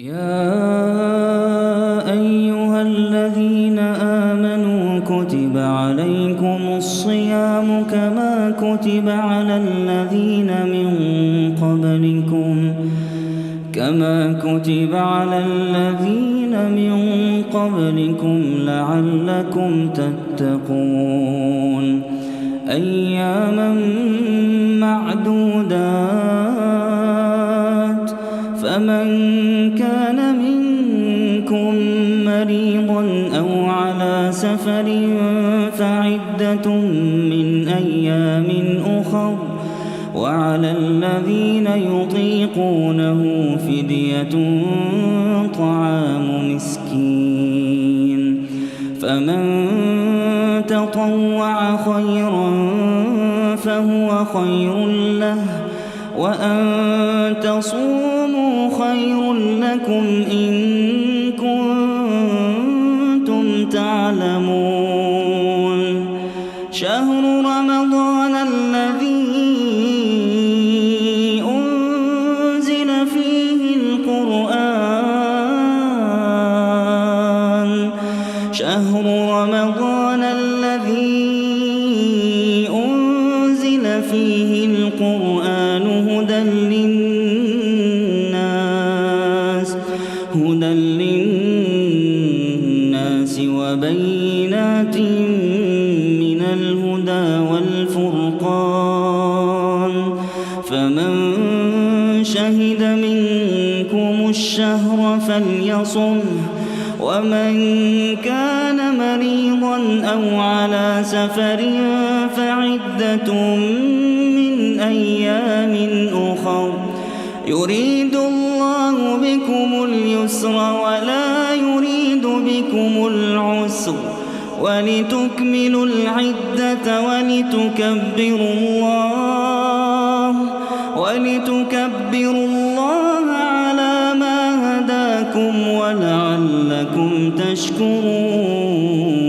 يا أيها الذين آمنوا كتب عليكم الصيام كما كتب على الذين من قبلكم لعلكم تتقون أياما معدودات فمن كان منكم مريضا أو على سفر فعدة من أيام أخر وعلى الذين يطيقونه فدية طعام مسكين فمن تطوع خيرا فهو خير له وأن تصوموا خير لكم إن كنتم تعلمون شهر رمضان الذي أنزل فيه القرآن هدى للناس وبينات من الهدى والفرقان فمن شهد منكم الشهر فليصمه ومن كان مريضا أو على سفر فعدة من أيام أخر يريد الله بكم اليسر ولا يريد بكم العسر ولتكملوا العدة ولتكبروا الله على ما هداكم ولعلكم تشكرون.